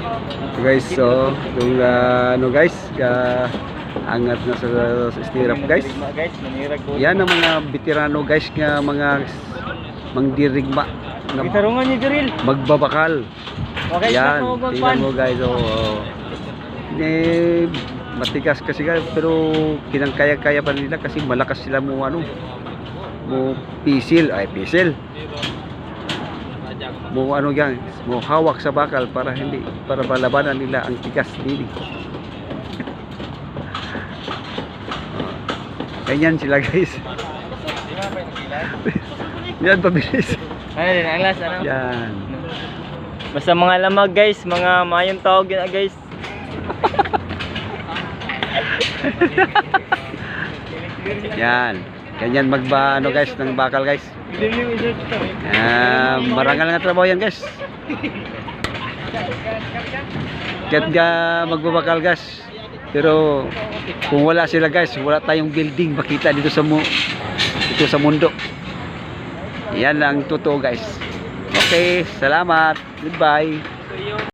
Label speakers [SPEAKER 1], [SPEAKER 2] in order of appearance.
[SPEAKER 1] So guys, so yung ano guys, angat na sa stirrup guys. Yan ang mga veterano guys nga mga mangdirigma na
[SPEAKER 2] Itarungan niyo Jiril.
[SPEAKER 1] magbabakal.
[SPEAKER 2] Okay,
[SPEAKER 1] Yan, tingnan mo guys. Matigas kasi guys, pero kinangkaya-kaya pa nila kasi malakas sila mo ano, mo pisil mo ano yan, mo hawak sa bakal para hindi, para malabanan nila ang tigas dili. Ganyan sila guys. Yan pabilis.
[SPEAKER 2] Ano din ang last ano?
[SPEAKER 1] Yan.
[SPEAKER 2] Basta mga lamag guys, mga mayong tawag yun guys.
[SPEAKER 1] Yan. Ganyan ano guys ng bakal guys. Marangal nga trabaho yan guys. Kahit magbabakal guys. Pero kung wala sila guys, wala tayong building makita dito sa mundo. Yan lang totoo guys. Okay, salamat. Goodbye.